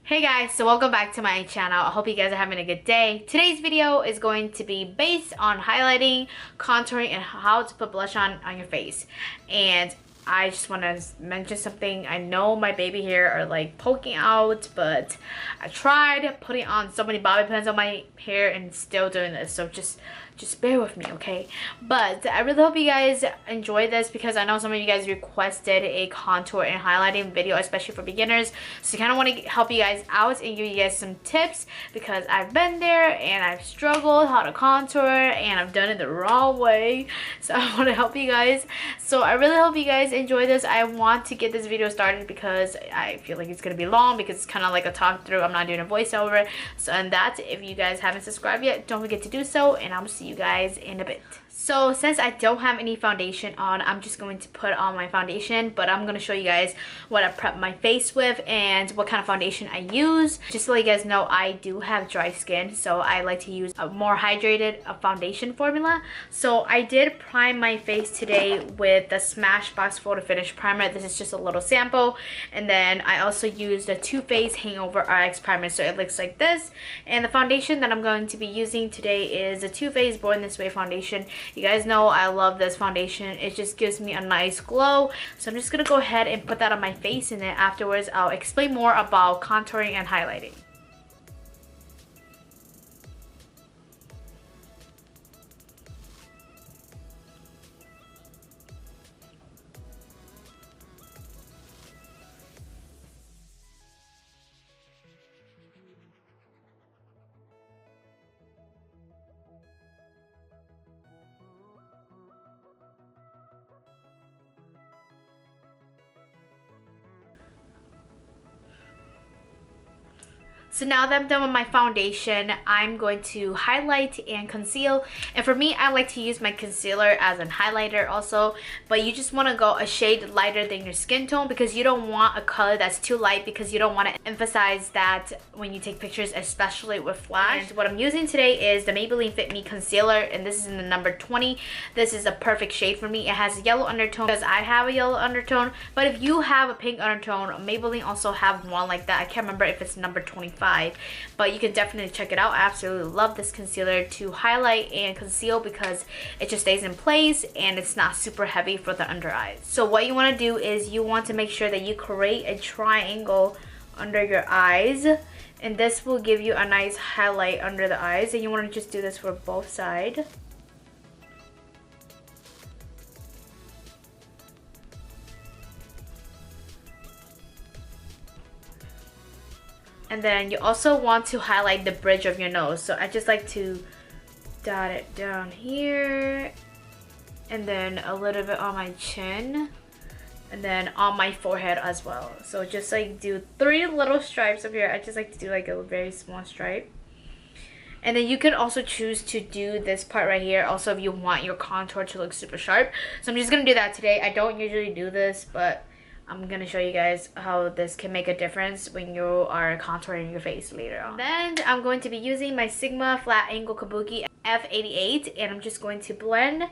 Hey guys, so welcome back to my channel. I hope you guys are having a good day. Today's video is going to be based on highlighting, contouring, and how to put blush on your face. And I just want to mention something. I know my baby hair are like poking out, but I tried putting on so many bobby pins on my hair and still doing this. So just bear with me, okay? But I really hope you guys enjoy this because I know some of you guys requested a contour and highlighting video, especially for beginners. So I kind of want to help you guys out and give you guys some tips because I've been there and I've struggled how to contour and I've done it the wrong way. So I want to help you guys. So I really hope you guys enjoy this. I want to get this video started because I feel like it's going to be long because it's kind of like a talk through. I'm not doing a voiceover. So and that, if you guys haven't subscribed yet, don't forget to do so, and I'll see you guys in a bit. So since I don't have any foundation on, I'm just going to put on my foundation, but I'm going to show you guys what I prep my face with and what kind of foundation I use. Just to let you guys know, I do have dry skin, so I like to use a more hydrated foundation formula. So I did prime my face today with the SMASHBOX Photo Finish Primer. This is just a little sample. And then I also used the Too Faced Hangover RX Primer, so it looks like this. And the foundation that I'm going to be using today is the Too Faced Born This Way foundation. You guys know I love this foundation. It just gives me a nice glow. So I'm just gonna go ahead and put that on my face, and then afterwards I'll explain more about contouring and highlighting. So now that I'm done with my foundation, I'm going to highlight and conceal. And for me, I like to use my concealer as a highlighter also. But you just want to go a shade lighter than your skin tone because you don't want a color that's too light, because you don't want to emphasize that when you take pictures, especially with flash. And what I'm using today is the Maybelline Fit Me Concealer, and this is in the number 20. This is a perfect shade for me. It has a yellow undertone because I have a yellow undertone. But if you have a pink undertone, Maybelline also have one like that. I can't remember if it's number 25. But you can definitely check it out. I absolutely love this concealer to highlight and conceal because it just stays in place and it's not super heavy for the under eyes. So what you want to do is you want to make sure that you create a triangle under your eyes, and this will give you a nice highlight under the eyes. And you want to just do this for both sides. And then you also want to highlight the bridge of your nose. So I just like to dot it down here, and then a little bit on my chin, and then on my forehead as well. So just like do 3 little stripes up here. I just like to do like a very small stripe. And then you can also choose to do this part right here also if you want your contour to look super sharp. So I'm just gonna do that today. I don't usually do this, but I'm gonna show you guys how this can make a difference when you are contouring your face later on. Then I'm going to be using my Sigma Flat Angle Kabuki F88, and I'm just going to blend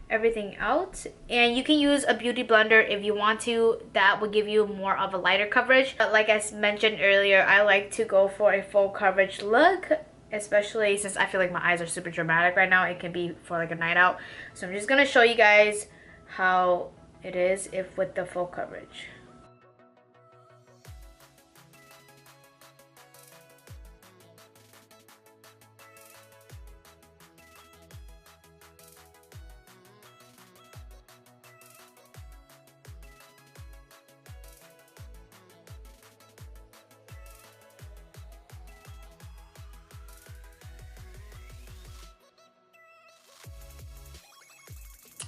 everything out. And you can use a beauty blender if you want to. That will give you more of a lighter coverage. But like I mentioned earlier, I like to go for a full coverage look, especially since I feel like my eyes are super dramatic right now. It can be for like a night out. So I'm just gonna show you guys how it is if with the full coverage.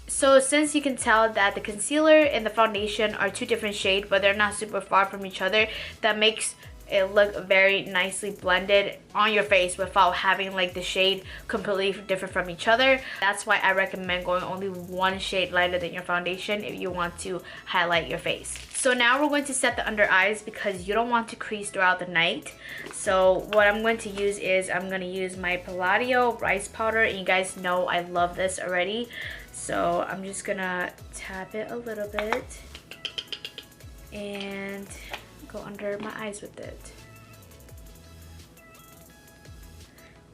So since you can tell that the concealer and the foundation are 2 different shades, but they're not super far from each other, that makes it look very nicely blended on your face without having like the shade completely different from each other. That's why I recommend going only 1 shade lighter than your foundation if you want to highlight your face. So now we're going to set the under eyes because you don't want to crease throughout the night. So what I'm going to use is I'm going to use my Palladio rice powder, and you guys know I love this already. So I'm just gonna tap it a little bit and go under my eyes with it.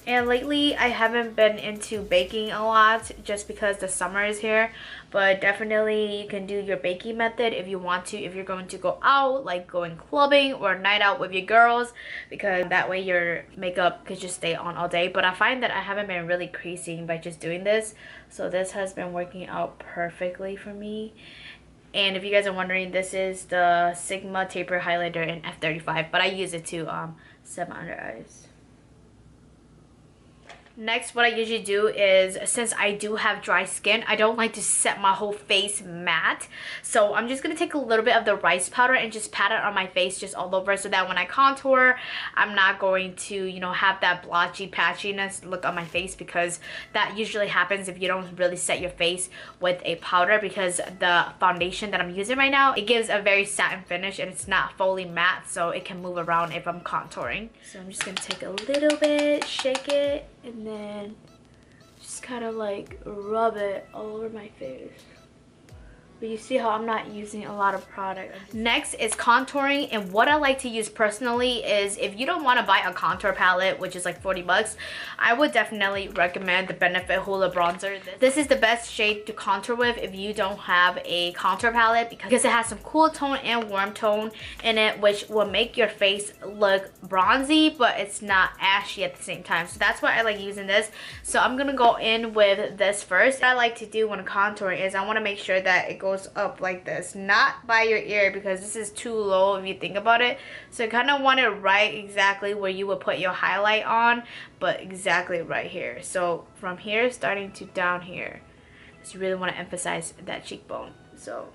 And lately I haven't been into baking a lot just because the summer is here, but definitely you can do your baking method if you want to, if you're going to go out, like going clubbing or a night out with your girls, because that way your makeup could just stay on all day. But I find that I haven't been really creasing by just doing this, so this has been working out perfectly for me. And if you guys are wondering, this is the Sigma Taper Highlighter in F35, but I use it to set my under eyes. Next, what I usually do is, since I do have dry skin, I don't like to set my whole face matte. So I'm just going to take a little bit of the rice powder and just pat it on my face just all over, so that when I contour, I'm not going to, you know, have that blotchy patchiness look on my face, because that usually happens if you don't really set your face with a powder, because the foundation that I'm using right now, it gives a very satin finish and it's not fully matte, so it can move around if I'm contouring. So I'm just going to take a little bit, shake it, and then just kind of like rub it all over my face. But you see how I'm not using a lot of product. Next is contouring, and what I like to use personally is, if you don't want to buy a contour palette, which is like 40 bucks, I would definitely recommend the Benefit Hoola bronzer. This is the best shade to contour with if you don't have a contour palette, because it has some cool tone and warm tone in it, which will make your face look bronzy, but it's not ashy at the same time. So that's why I like using this. So I'm gonna go in with this first. What I like to do when contouring is I want to make sure that it goes up like this, not by your ear, because this is too low if you think about it. So you kind of want it right exactly where you would put your highlight on, but exactly right here. So from here starting to down here, so you really want to emphasize that cheekbone. So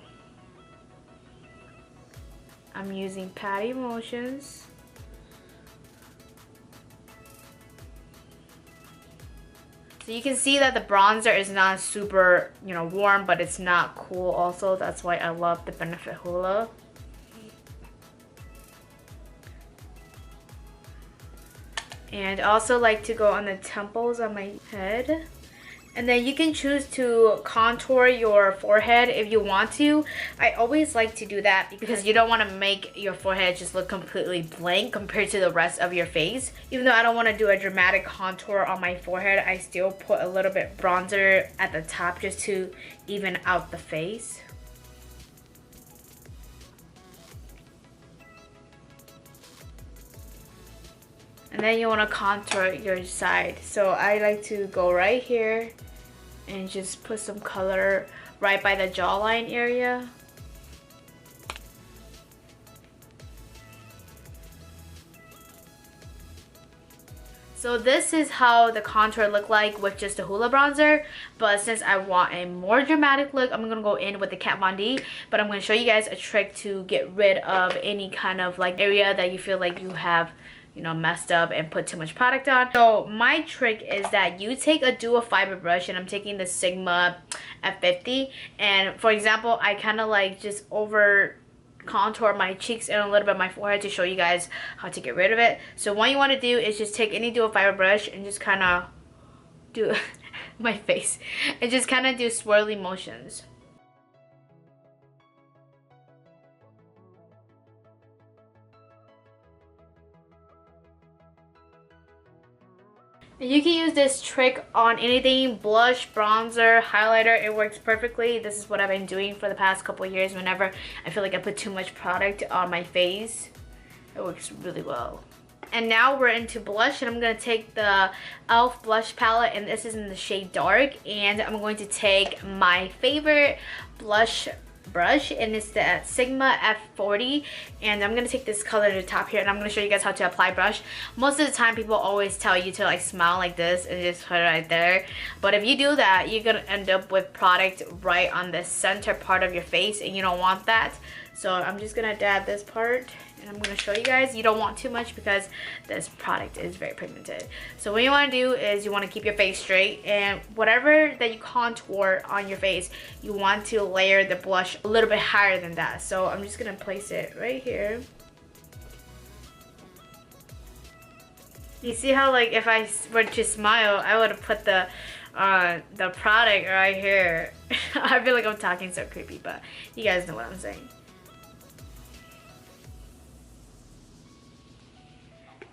I'm using patty motions. So you can see that the bronzer is not super, you know, warm, but it's not cool also. That's why I love the Benefit Hoola. And I also like to go on the temples on my head. And then you can choose to contour your forehead if you want to. I always like to do that because you don't want to make your forehead just look completely blank compared to the rest of your face. Even though I don't want to do a dramatic contour on my forehead, I still put a little bit bronzer at the top just to even out the face. And then you want to contour your side. So I like to go right here and just put some color right by the jawline area. So this is how the contour look like with just the Hoola bronzer. But since I want a more dramatic look, I'm gonna go in with the Kat Von D. But I'm gonna show you guys a trick to get rid of any kind of like area that you feel like you have, you know, messed up and put too much product on. So my trick is that you take a dual fiber brush, and I'm taking the Sigma F50, and for example, I kind of like just over contour my cheeks and a little bit of my forehead to show you guys how to get rid of it. So what you want to do is just take any dual fiber brush and just kind of do my face and just kind of do swirly motions. You can use this trick on anything, blush, bronzer, highlighter. It works perfectly. This is what I've been doing for the past couple of years whenever I feel like I put too much product on my face. It works really well. And now we're into blush, and I'm going to take the e.l.f. blush palette, and this is in the shade Dark, and I'm going to take my favorite blush brush, and it's the Sigma F40, and I'm going to take this color to the top here, and I'm going to show you guys how to apply brush. Most of the time people always tell you to like smile like this and just put it right there, but if you do that, you're going to end up with product right on the center part of your face, and you don't want that. So I'm just going to dab this part, and I'm going to show you guys. You don't want too much because this product is very pigmented. So what you want to do is you want to keep your face straight, and whatever that you contour on your face, you want to layer the blush a little bit higher than that. So I'm just going to place it right here. You see how like if I were to smile, I would have put the product right here. I feel like I'm talking so creepy, but you guys know what I'm saying.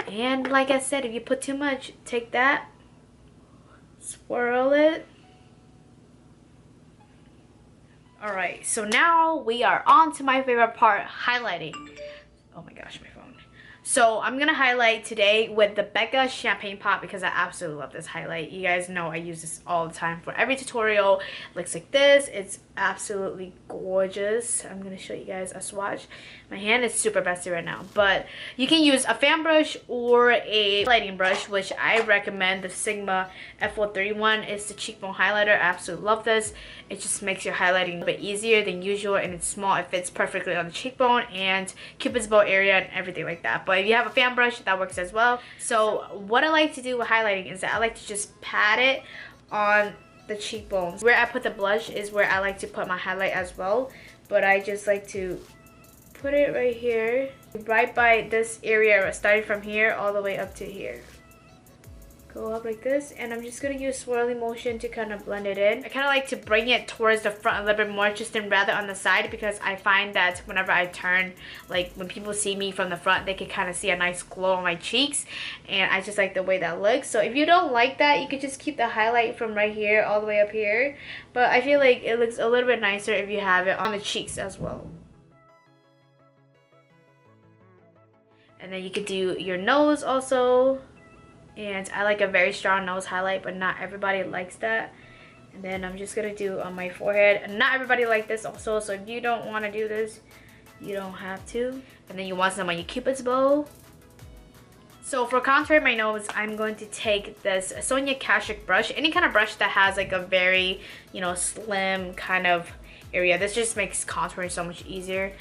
And like I said, if you put too much, take that swirl it. Alright, so now we are on to my favorite part, highlighting. Oh my gosh, my phone. So I'm going to highlight today with the BECCA Champagne Pot because I absolutely love this highlight. You guys know I use this all the time for every tutorial. It looks like this. It's absolutely gorgeous. I'm going to show you guys a swatch. My hand is super messy right now, but you can use a fan brush or a highlighting brush, which I recommend. The Sigma F431 is the cheekbone highlighter. I absolutely love this. It just makes your highlighting a bit easier than usual, and it's small. It fits perfectly on the cheekbone and Cupid's bow area and everything like that. But if you have a fan brush, that works as well. So what I like to do with highlighting is that I like to just pat it on the cheekbones. Where I put the blush is where I like to put my highlight as well, but I just like to put it right here, right by this area, starting from here all the way up to here. Go up like this, and I'm just gonna use swirling motion to kind of blend it in. I kind of like to bring it towards the front a little bit more, just than rather on the side, because I find that whenever I turn, like when people see me from the front, they can kind of see a nice glow on my cheeks, and I just like the way that looks. So if you don't like that, you could just keep the highlight from right here all the way up here, but I feel like it looks a little bit nicer if you have it on the cheeks as well. And then you could do your nose also. And I like a very strong nose highlight, but not everybody likes that. And then I'm just gonna do on my forehead. And not everybody like this also, so if you don't want to do this, you don't have to. And then you want some on your Cupid's bow. So for contouring my nose, I'm going to take this SONIA KASHUK brush. Any kind of brush that has like a very, you know, slim kind of area. This just makes contouring so much easier.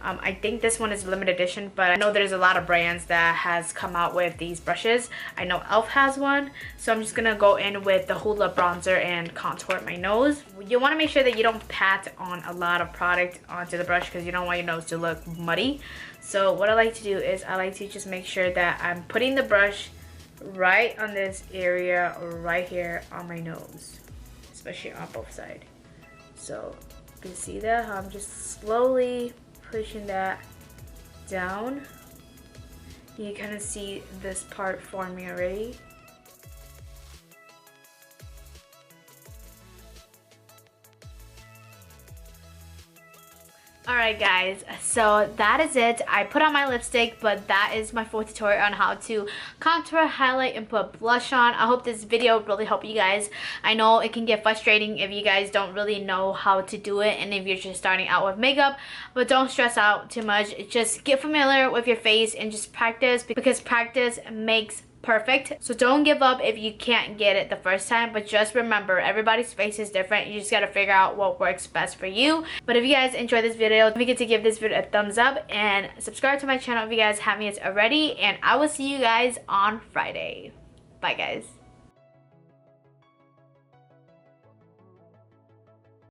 I think this one is limited edition, but I know there's a lot of brands that has come out with these brushes. I know e.l.f. has one, so I'm just gonna go in with the HOOLA bronzer and contour my nose. You want to make sure that you don't pat on a lot of product onto the brush because you don't want your nose to look muddy. So what I like to do is I like to just make sure that I'm putting the brush right on this area right here on my nose, especially on both sides. So you can see that how I'm just slowly pushing that down. You kind of see this part forming already. Alright guys, so that is it. I put on my lipstick, but that is my full tutorial on how to contour, highlight, and put blush on. I hope this video really helped you guys. I know it can get frustrating if you guys don't really know how to do it and if you're just starting out with makeup, but don't stress out too much. Just get familiar with your face and just practice, because practice makes perfect. So don't give up if you can't get it the first time, but just remember everybody's face is different. You just got to figure out what works best for you. But if you guys enjoyed this video, don't forget to give this video a thumbs up and subscribe to my channel if you guys haven't yet already, and I will see you guys on Friday. Bye guys.